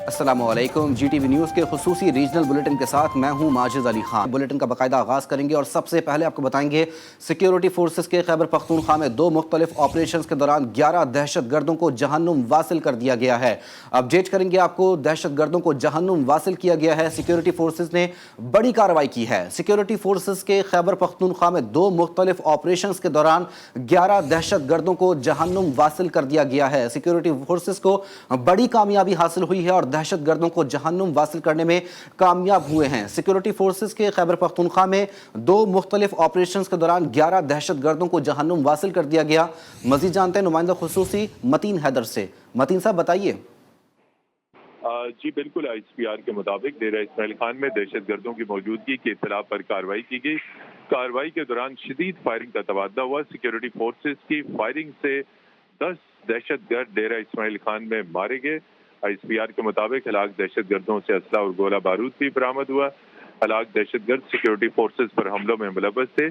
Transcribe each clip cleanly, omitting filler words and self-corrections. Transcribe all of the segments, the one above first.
अस्सलामुअलैकुम। GTV news के खुसूसी regional bulletin के साथ मैं हूं माजिद अली खान। बुलेटिन का बाकायदा आगाज़ करेंगे और सबसे पहले आपको बताएंगे सिक्योरिटी फोर्सेस के खैबर पख्तूनख्वा में 2 मुख्तलिफ ऑपरेशंस के दौरान 11 दहशत गर्दों को जहन्नुम वासिल कर दिया गया है। अपडेट करेंगे आपको, दहशत गर्दों को जहन्नुम वासिल किया गया है। सिक्योरिटी फोर्सेस ने बड़ी कार्रवाई की है। सिक्योरिटी फोर्सेस के खैबर पख्तूनख्वा में 2 मुख्तलिफ ऑपरेशंस के दौरान 11 दहशत गर्दों को जहन्नुम वासिल कर दिया गया है। सिक्योरिटी फोर्सेस को बड़ी कामयाबी हासिल हुई है और दहशत गर्दों को जहन्नुम वासिल करने में कामयाब हुए हैं। सिक्योरिटी फोर्सेस के खैबर पख्तूनख्वा में 2 मुख्तलिफ ऑपरेशंस के दौरान 11 दहशत गर्दों को जहन्नुम वासिल कर दिया गया। मजीद जानते हैं नुमाइंदा खुसूसी मतीन हैदर से। मतीन साहब बताइए। जी बिल्कुल, ISPR के मुताबिक डेरा इस्माइल खान में दहशत गर्दों की मौजूदगी की इत्तला पर कार्रवाई की गई। कार्रवाई के दौरान शदीद फायरिंग का तबादला हुआ। सिक्योरिटी फोर्सेस की फायरिंग से 10 दहशत गर्द डेरा इस्माइल खान में मारे गए। ISPR के मुताबिक हलाक दहशत गर्दों से असला और गोला बारूद भी बरामद हुआ। हलाक दहशत गर्द सिक्योरिटी फोर्सेस पर हमलों में मुलव्वस थे।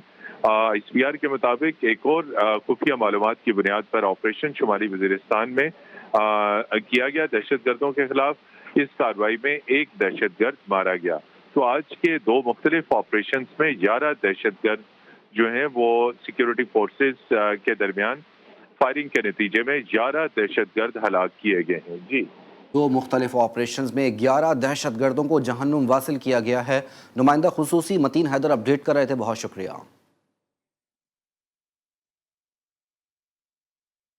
ISPR के मुताबिक एक और खुफिया मालूमात की बुनियाद पर ऑपरेशन शुमाली वजीरिस्तान में किया गया। दहशत गर्दों के खिलाफ इस कार्रवाई में एक दहशत गर्द मारा गया। तो आज के 2 मुख्तलिफ ऑपरेशन में 11 दहशत गर्द जो हैं वो सिक्योरिटी फोर्सेस के दरमियान फायरिंग के नतीजे में 11 दहशत गर्द हलाक किए गए हैं। जी 2 मुख्तलिफ ऑपरेशंस में 11 दहशत गर्दों को जहन्नुम वासिल किया गया है। नुमाइंदा खुसूसी मतीन हैदर अपडेट कर रहे थे, बहुत शुक्रिया।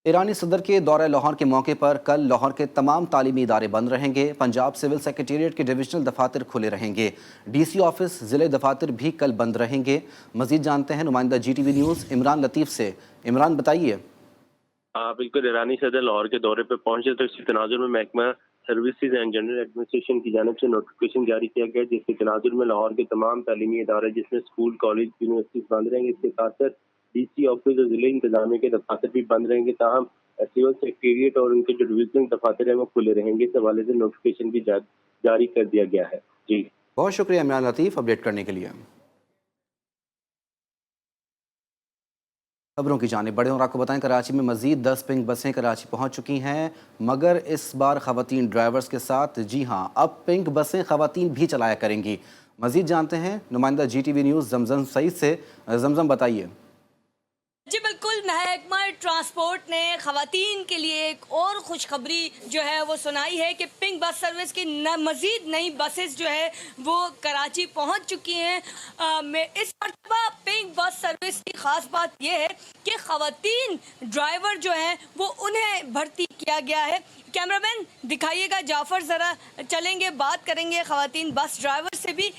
ईरानी सदर के दौरे लाहौर के मौके पर कल लाहौर के तमाम तालीमी इदारे बंद रहेंगे। पंजाब सिविल सेक्रेटेरिएट के डिविजनल दफातर खुले रहेंगे। DC ऑफिस ज़िले दफातर भी कल बंद रहेंगे। मजीद जानते हैं नुमाइंदा GTV न्यूज़ इमरान लतीफ़ से। इमरान बताइए। बिल्कुल, ईरानी सदर लाहौर के दौरे पर पहुंचे तो इसके तनाजुर में महकमा सर्विसेज एंड जनरल एडमिनिस्ट्रेशन की जानिब से नोटिफिकेशन जारी किया गया, जिसके तनाजुर में लाहौर के तमाम तालीमी इदारे जिसमें स्कूल, कॉलेज, यूनिवर्सिटीज बंद रहेंगे। इसके साथ साथ DC ऑफिस और जिले इंतजामिया के दफातर भी बंद रहेंगे। ताहम सिविल सेक्रेटेरिएट और उनके जो डिविजनल दफातर है वो खुले रहेंगे। इस हवाले से नोटिफिकेशन भी जारी कर दिया गया है। जी बहुत शुक्रिया इमरान लतीफ़ अपडेट करने के लिए। खबरों की जानिब बढ़े और आपको बताएं कराची में मजीद 10 पिंक बसें कराची पहुंच चुकी हैं, मगर इस बार खवातीन ड्राइवर्स के साथ। जी हां, अब पिंक बसें खवातीन भी चलाया करेंगी। मजीद जानते हैं नुमाइंदा GTV न्यूज़ जमजम सईद से। जमजम बताइए। जी बिल्कुल, महकमा ट्रांसपोर्ट ने खवातीन के लिए एक और खुशखबरी जो है वो सुनाई है कि पिंक बस सर्विस की मज़ीद नई बसेस जो है वो कराची पहुंच चुकी हैं। इस मरतबा पिंक बस सर्विस की ख़ास बात यह है कि खवातीन ड्राइवर जो हैं वो उन्हें भर्ती किया गया है। कैमरामैन दिखाइएगा जाफ़र, ज़रा चलेंगे, बात करेंगे खवातीन बस ड्राइवर से भी।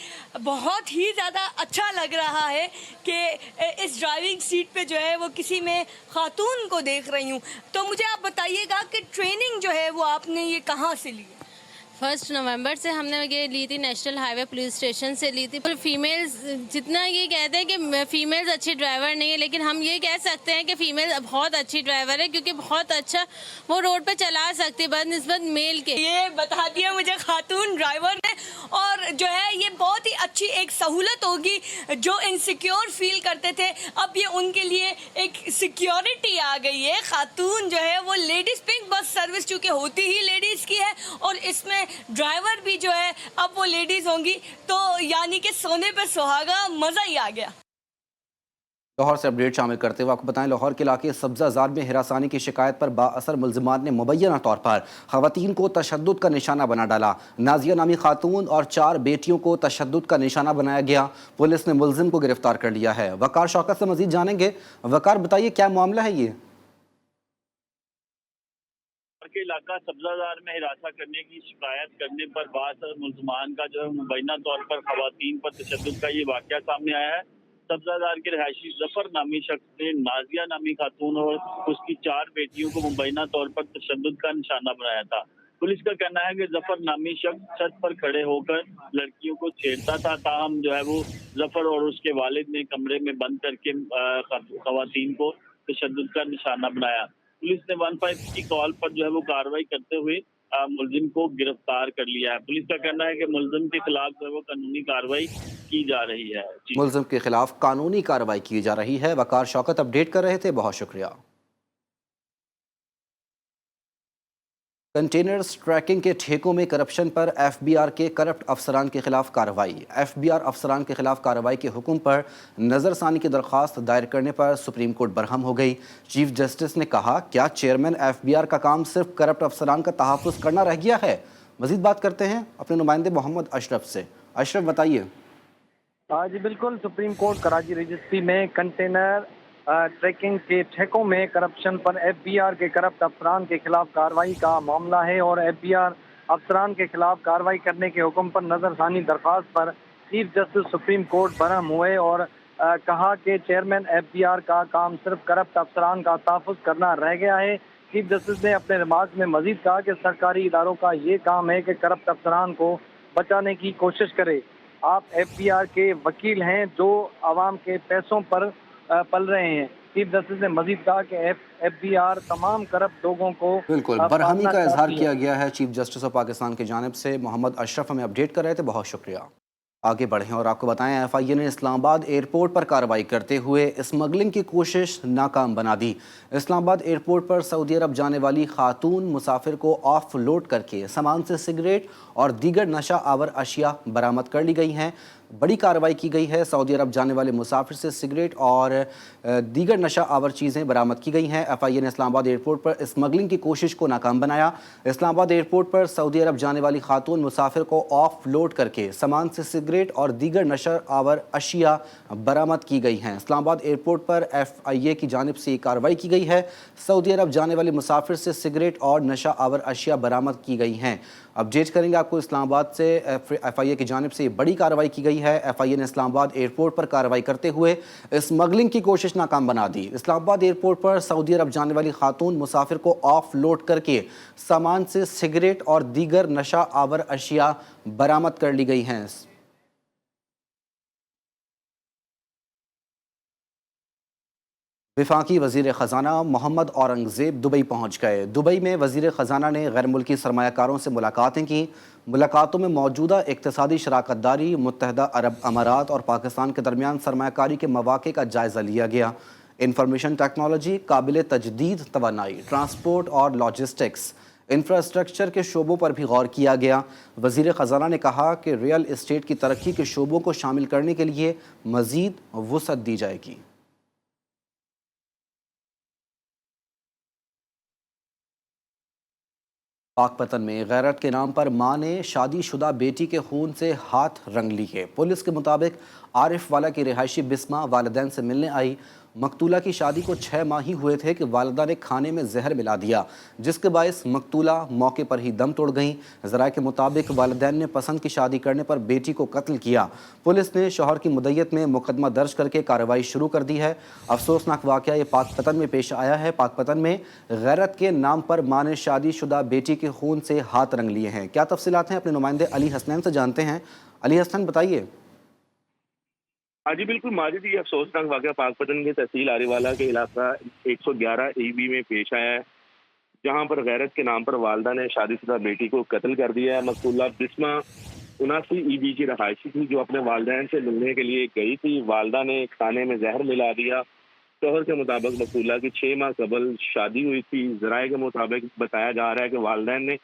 बहुत ही ज़्यादा अच्छा लग रहा है कि इस ड्राइविंग सीट पे जो है वो किसी में खातून को देख रही हूँ। तो मुझे आप बताइएगा कि ट्रेनिंग जो है वो आपने ये कहाँ से ली? 1 नवंबर से हमने ये ली थी, नेशनल हाईवे पुलिस स्टेशन से ली थी। पर फीमेल्स, जितना ये कहते हैं कि फीमेल्स अच्छी ड्राइवर नहीं है, लेकिन हम ये कह सकते हैं कि फीमेल बहुत अच्छी ड्राइवर है, क्योंकि बहुत अच्छा वो रोड पे चला सकती है बनिस्बत मेल के। ये बता दिया मुझे खातून ड्राइवर ने, और जो है ये बहुत ही अच्छी एक सहूलत होगी। जो इनसिक्योर फील करते थे अब ये उनके लिए एक सिक्योरिटी आ गई है। खातून जो है वो लेडीज़ पिंक बस सर्विस चूँकि होती ही लेडीज़ की है और इसमें ड्राइवर भी जो है अब वो लेडीज होंगी, तो यानी कि सोने पे सुहागा, मजा ही आ गया। लाहौर से अपडेट शामिल करते हुए आपको बताएं, लाहौर के इलाके सब्ज़ाज़ार में हिरासानी की शिकायत पर बाअसर मुल्ज़िमान ने मुबैना तौर पर ख़वातीन को तशद्दुद का निशाना बना डाला। नाजिया नामी खातून और 4 बेटियों को तशद्दुद का निशाना बनाया गया। पुलिस ने मुल्ज़िम को गिरफ्तार कर लिया है। वकार शौकत से मजीद जानेंगे। वकार बताइए, क्या मामला है ये? के इलाका सब्जादार में हिरासत करने की शिकायत करने पर बाअसर मुल्ज़िमान का जो है मुबैना तौर पर खवातीन पर तशद्दुद का ये वाक़या सामने आया है। सब्जादार के रहायशी जफर नामी शख्स ने नाजिया नामी खातून और उसकी 4 बेटियों को मुबैना तौर पर तशद्दुद का निशाना बनाया था। पुलिस का कहना है कि जफर नामी शख्स छत पर खड़े होकर लड़कियों को छेड़ता था। ताहम जो है वो जफर और उसके वालिद ने कमरे में बंद करके खवातीन को तशद्दुद का निशाना बनाया। पुलिस ने 153 की कॉल पर जो है वो कार्रवाई करते हुए मुल्जिम को गिरफ्तार कर लिया है। पुलिस का कहना है कि मुल्जिम के खिलाफ जो है वो कानूनी कार्रवाई की जा रही है। मुल्जिम के खिलाफ कानूनी कार्रवाई की जा रही है। वकार शौकत अपडेट कर रहे थे, बहुत शुक्रिया। कंटेनर्स ट्रैकिंग के ठेकों में करप्शन पर एफबीआर के करप्ट अफसरान के खिलाफ कार्रवाई। एफबीआर अफसरान के खिलाफ कार्रवाई के हुक्म पर नज़रसानी की दरख्वास्त दायर करने पर सुप्रीम कोर्ट बरहम हो गई। चीफ जस्टिस ने कहा, क्या चेयरमैन एफबीआर का काम सिर्फ करप्ट अफसरान का तहफ़्फ़ुज़ करना रह गया है? मज़ीद बात करते हैं अपने नुमाइंदे मोहम्मद अशरफ से। अशरफ बताइए। जी बिल्कुल, सुप्रीम कोर्ट कराची रजिस्ट्री में कंटेनर ट्रैकिंग के ठेकों में करप्शन पर एफबीआर के करप्ट अफसरान के खिलाफ कार्रवाई का मामला है और एफबीआर अफसरान के खिलाफ कार्रवाई करने के हुक्म पर नज़रसानी दरख्वास्त पर chief justice supreme court Barham हुए और कहा कि चेयरमैन एफबीआर का काम सिर्फ करप्ट अफसरान का तहफ़्फ़ुज़ करना रह गया है। चीफ जस्टिस ने अपने रिमार्क में मजीद कहा कि सरकारी इदारों का ये काम है कि करप्ट अफसरान को बचाने की कोशिश करे। आप एफबीआर के वकील हैं जो आवाम के पैसों पर पल रहे हैं। चीफ जस्टिस ने मजीद कहा कि एफबीआर तमाम करप्ट लोगों को बिल्कुल बरहमी का इजहार किया गया है चीफ जस्टिस ऑफ पाकिस्तान की जानिब से। मोहम्मद अशरफ हमें अपडेट कर रहे थे, बहुत शुक्रिया। आगे बढ़ें और आपको बताएं, एफआईए ने इस्लामाबाद एयरपोर्ट पर कार्रवाई करते हुए स्मगलिंग की कोशिश नाकाम बना दी। इस्लामाबाद एयरपोर्ट पर सऊदी अरब जाने वाली खातून मुसाफिर को ऑफ लोड करके सामान से सिगरेट और दीगर नशा आवर अशिया बरामद कर ली गई हैं। बड़ी कार्रवाई की गई है। सऊदी अरब जाने वाले मुसाफिर से सिगरेट और दीगर नशा आवर चीज़ें बरामद की गई हैं। एफआईए ने इस्लामाबाद एयरपोर्ट पर स्मगलिंग की कोशिश को नाकाम बनाया। इस्लामाबाद एयरपोर्ट पर सऊदी अरब जाने वाली खातून मुसाफिर को ऑफ लोड करके सामान से सिगरेट और दीगर नशा आवर अशिया बरामद की गई हैं। इस्लामाबाद एयरपोर्ट पर एफआईए की जानिब से ये कार्रवाई की गई है। सऊदी अरब जाने वाले मुसाफिर से सिगरेट और नशा आवर अशिया बरामद की गई हैं। अपडेट करेंगे आपको इस्लामाबाद से। एफआईए की जानिब से बड़ी कार्रवाई की गई है। एफआईए ने इस्लामाबाद एयरपोर्ट पर कार्रवाई करते हुए स्मगलिंग की कोशिश नाकाम बना दी। इस्लामाबाद एयरपोर्ट पर सऊदी अरब जाने वाली खातून मुसाफिर को ऑफ लोड करके सामान से सिगरेट और दीगर नशा आवर अशिया बरामद कर ली गई हैं। वफाकी वज़ीर ख़जाना मोहम्मद औरंगज़ेब दुबई पहुँच गए। दुबई में वज़ीर ख़जाना ने गैर मुल्की सरमायाकारों से मुलाकातें की। मुलाकातों में मौजूदा इक़्तिसादी शराकतदारी, मुत्तहदा अरब अमारात और पाकिस्तान के दरमियान सरमायाकारी के मौक़े का जायज़ा लिया गया। इंफॉर्मेशन टेक्नोलॉजी, काबिल तजदीद तवानाई, ट्रांसपोर्ट और लॉजिस्टिक्स, इंफ्रास्ट्रक्चर के शोबों पर भी गौर किया गया। वज़ीर ख़जाना ने कहा कि रियल इस्टेट की तरक्की के शोबों को शामिल करने के लिए मज़ीद वुसअत दी जाएगी। पाकपतन में गैरत के नाम पर मां ने शादीशुदा बेटी के खून से हाथ रंग लिए। पुलिस के मुताबिक आरिफ वाला की रिहायशी बिस्मा वालिदैन से मिलने आई। मकतूला की शादी को 6 माह ही हुए थे कि वालिदा ने खाने में जहर मिला दिया, जिसके बायस मकतूला मौके पर ही दम तोड़ गईं। ज़राए के मुताबिक वालिदैन ने पसंद की शादी करने पर बेटी को कत्ल किया। पुलिस ने शौहर की मुद्दत में मुकदमा दर्ज करके कार्रवाई शुरू कर दी है। अफसोसनाक वाक़या ये पाकपतन में पेश आया है। पाकपतन में गैरत के नाम पर मां ने शादीशुदा बेटी के खून से हाथ रंग लिए हैं। क्या तफसीलात हैं, अपने नुमाइंदे अली हसनैन से जानते हैं। अली हसनैन बताइए। हाँ जी बिल्कुल माजिद, ये अफसोसनाक वाक़या पाकपतन के तहसील आरीवाला के इलाका 111 EB में पेश आया है, जहां पर गैरत के नाम पर वालदा ने शादीशुदा बेटी को कत्ल कर दिया है। मकतूला बिस्मा 79 EB की रहायशी थी जो अपने वालिदैन से मिलने के लिए गई थी। वालदा ने खाने में जहर मिला दिया। शौहर के मुताबिक मकतूला की 6 माह कबल शादी हुई थी। ज़राए के मुताबिक बताया जा रहा है कि वालिदैन ने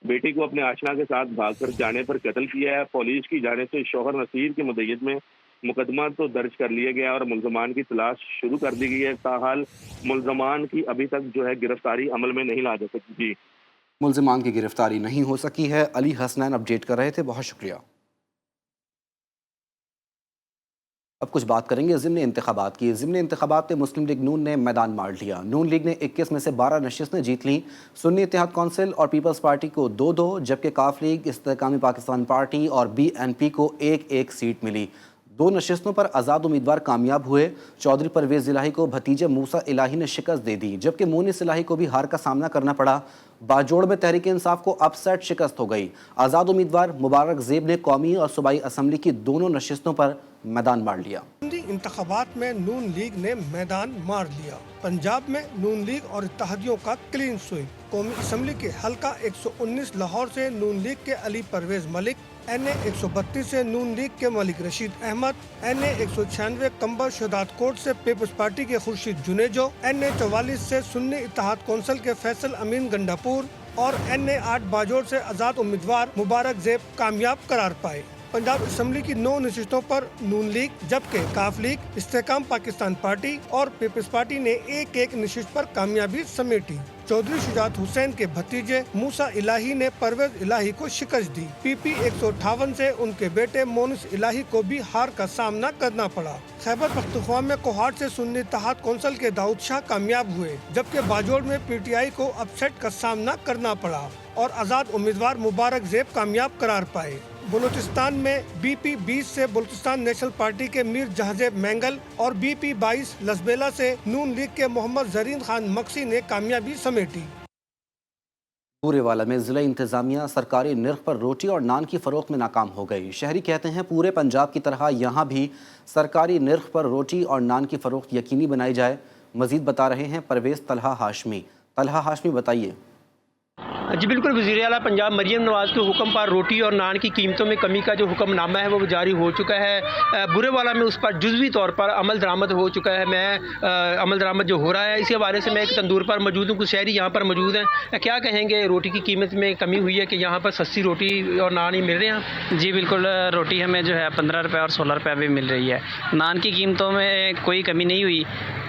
बेटी को अपने आशना के साथ भागकर जाने पर कत्ल किया है। पुलिस की जानिब से शौहर नसीर की मुद्दत में मुकदमा तो दर्ज कर लिया गया और मुल्ज़मान की तलाश शुरू कर दी गई है। ताहाल मुल्ज़मान की अभी तक जो है गिरफ्तारी अमल में नहीं ला जा सकी थी। मुल्ज़मान की गिरफ्तारी नहीं हो सकी है। अली हसनैन अपडेट कर रहे थे, बहुत शुक्रिया। अब कुछ बात करेंगे ज़िमनी इंतखाबात की। ज़िमनी इंतखाबात में मुस्लिम लीग नून ने मैदान मार लिया। नून लीग ने 21 में से 12 नशिस्तें जीत लीं। सुन्नी इत्तेहाद कौंसिल और पीपल्स पार्टी को 2-2, जबकि काफ लीग, इस्तेहकामी पाकिस्तान पार्टी और BNP को 1-1 सीट मिली। 2 नशिस्तों पर आज़ाद उम्मीदवार कामयाब हुए। चौधरी परवेज़ इलाही को भतीजे मूसा इलाही ने शिकस्त दे दी, जबकि मोनिस इलाही को भी हार का सामना करना पड़ा। बाजोड़ में तहरीक इंसाफ को अपसेट शिकस्त हो गई। आज़ाद उम्मीदवार मुबारक ज़ेब ने कौमी और सूबाई असम्बली की दोनों नशिस्तों पर मैदान मार लिया। इंतखाबात में नून लीग ने मैदान मार लिया। पंजाब में नून लीग और इत्तेहादियों का क्लीन स्वीप। कौमी असम्बली के हल्का 119 लाहौर से नून लीग के अली परवेज मलिक, NA 132 से नून लीग के मलिक रशीद अहमद, NA 196 कंबर शहदाद कोट से पीपल्स पार्टी के खुर्शीद जुनेजो, NA 44 से सुन्नी इत्तेहाद कौंसिल के फैसल अमीन गंडापुर, اور NA8 باجوڑ سے آزاد امیدوار مبارک زیب کامیاب قرار پائے۔ پنجاب اسمبلی کی 9 نشستوں پر نون لیگ جبکہ کاف لیگ، استحکام پاکستان پارٹی اور پیپلز پارٹی نے ایک نشست پر کامیابی سمیٹی۔ چودھری شجاعت حسین کے بھتیجے موسیٰ الہی نے پرویز الہی کو شکست دی۔ PP 158 سے ان کے بیٹے مونس الہی کو بھی ہار کا سامنا کرنا پڑا۔ خیبر پختونخوا میں کوہاٹ سے سنی اتحاد کونسل کے داؤد شاہ کامیاب ہوئے جبکہ باجوڑ میں PTI کو اپسیٹ کا سامنا کرنا پڑا اور آزاد امیدوار مبارک زیب کامیاب قرار پائے۔ بلوچستان میں BP 20 سے بلوچستان نیشنل پارٹی کے میر جہازیب مینگل اور BP 22 لسبیلا سے نون لیگ کے محمد زرین خان مکسی نے کامیابی سمیٹی۔ پورے والا میں ضلع انتظامیہ سرکاری نرخ پر روٹی اور نان کی فروخت میں ناکام ہو گئی۔ شہری کہتے ہیں پورے پنجاب کی طرح یہاں بھی سرکاری نرخ پر روٹی اور نان کی فروخت یقینی بنائی جائے۔ مزید بتا رہے ہیں پرویز طلحہ ہاشمی۔ طلحہ ہاشمی بتائیے۔ جی بالکل، وزیر اعلیٰ پنجاب مریم نواز کے حکم پر روٹی اور نان کی قیمتوں میں کمی کا جو حکم نامہ ہے وہ جاری ہو چکا ہے۔ برے والا میں اس پر جزوی طور پر عمل درآمد ہو چکا ہے۔ عمل درآمد جو ہو رہا ہے، اسی حوالے سے میں ایک تندور پر موجود ہوں، کچھ شہری یہاں پر موجود ہیں۔ کیا کہیں گے، روٹی کی قیمت میں کمی ہوئی ہے کہ یہاں پر سستی روٹی اور نان ہی مل رہے ہیں؟ جی بالکل، روٹی ہمیں جو ہے 15 روپے اور 16 روپے بھی مل رہی ہے۔ نان کی قیمتوں میں کوئی کمی نہیں ہوئی،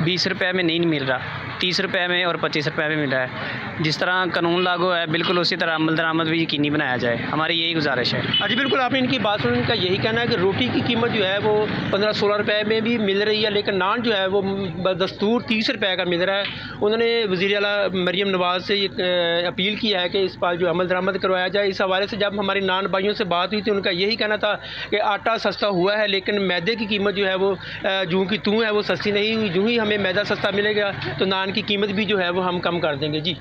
20 روپے میں نہیں مل رہا، 30 روپے میں اور 25 روپے میں مل رہا ہے۔ جس طرح قانون لاگو ہے بالکل اسی طرح عمل درآمد بھی یقینی بنایا جائے، ہماری یہی گزارش ہے۔ جی بالکل، آپ نے ان کی بات سن، ان کا یہی کہنا ہے کہ روٹی کی قیمت جو ہے وہ 15-16 روپے میں بھی مل رہی ہے، لیکن نان جو ہے وہ دستور 30 روپے کا مل رہا ہے۔ انہوں نے وزیر اعلیٰ مریم نواز سے یہ اپیل کیا ہے کہ اس پر جو عمل درآمد کروایا جائے۔ اس حوالے سے جب ہماری نان بھائیوں سے بات ہوئی تھی، ان کا یہی کہنا تھا کہ آٹا سستا ہوا ہے لیکن میدے کی قیمت جو ہے وہ جو کی توں ہے وہ سستی نہیں ہوئی۔ جو ہی ہمیں میدا سستا ملے گا تو نان کی قیمت بھی جو ہے وہ ہم کم کر دیں گے۔ جی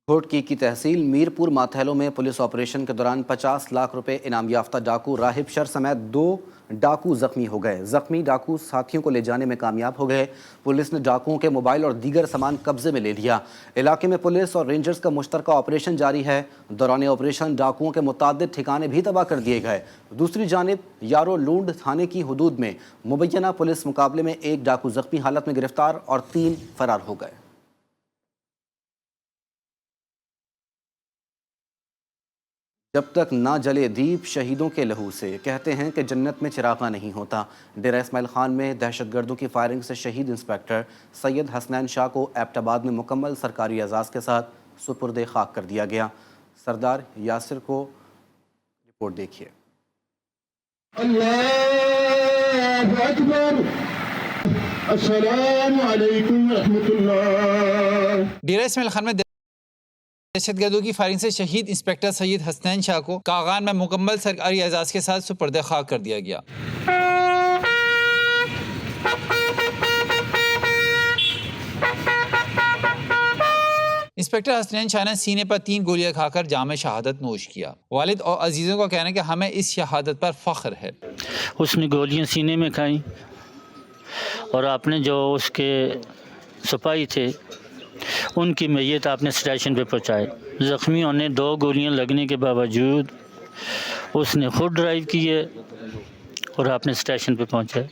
گھوٹکی کی تحصیل میرپور ماتھیلو میں پولیس آپریشن کے دوران 50 لاکھ روپے انعام یافتہ ڈاکو راہب شر سمیت 2 ڈاکو زخمی ہو گئے۔ زخمی ڈاکو ساتھیوں کو لے جانے میں کامیاب ہو گئے۔ پولیس نے ڈاکوؤں کے موبائل اور دیگر سامان قبضے میں لے لیا۔ علاقے میں پولیس اور رینجرز کا مشترکہ آپریشن جاری ہے۔ دوران آپریشن ڈاکوؤں کے متعدد ٹھکانے بھی تباہ کر دیے گئے۔ دوسری جانب یارو لونڈ تھانے کی حدود میں مبینہ پولیس مقابلے میں 1 ڈاکو زخمی حالت میں گرفتار اور 3 فرار ہو گئے۔ جب تک نہ جلے دیپ شہیدوں کے لہو سے، کہتے ہیں کہ جنت میں چراغاں نہیں ہوتا۔ ڈیرہ اسماعیل خان میں دہشت گردوں کی فائرنگ سے شہید انسپیکٹر سید حسنین شاہ کو ایبٹ آباد میں مکمل سرکاری اعزاز کے ساتھ سپرد خاک کر دیا گیا۔ سردار یاسر کو رپورٹ دیکھیے۔ اللہ اکبر، السلام علیکم ورحمۃ اللہ۔ ڈیرہ اسماعیل خان میں دہشت گردوں کی فائرنگ سے شہید انسپیکٹر سید حسنین شاہ کو کاغان میں مکمل سرکاری اعزاز کے ساتھ سپرد خاک کر دیا گیا۔ انسپیکٹر حسنین شاہ نے سینے پر 3 گولیاں کھا کر جام شہادت نوش کیا۔ والد اور عزیزوں کا کہنا ہے کہ ہمیں اس شہادت پر فخر ہے۔ اس نے گولیاں سینے میں کھائیں اور آپ نے جو اس کے سپاہی تھے ان کی میت آپ نے اسٹیشن پہ پہنچائے۔ زخمی ہونے 2 گولیاں لگنے کے باوجود اس نے خود ڈرائیو کیے اور آپ نے اسٹیشن پہ پہنچائے۔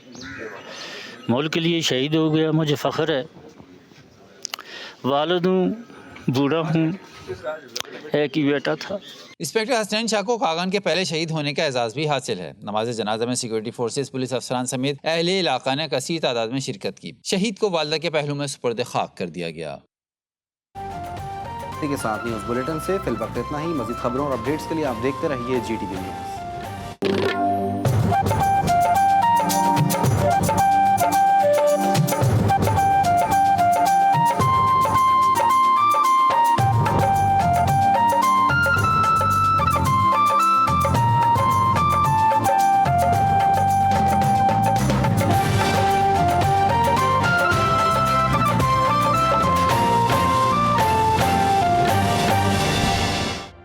ملک کے لیے شہید ہو گیا، مجھے فخر ہے۔ والد ہوں، بوڑھا ہوں، ایک ہی بیٹا تھا۔ انسپیکٹر حسنین شاہ کو کاغان کے پہلے شہید ہونے کا اعزاز بھی حاصل ہے۔ نماز جنازہ میں سیکورٹی فورسز، پولیس افسران سمیت اہل علاقہ نے کثیر تعداد میں شرکت کی۔ شہید کو والدہ کے پہلو میں سپرد خاک کر دیا گیا۔ اسی کے ساتھ نیوز بلیٹن سے فی الوقت اتنا ہی۔ مزید خبروں اور اپڈیٹس کے لیے آپ دیکھتے رہیے GTV نیوز۔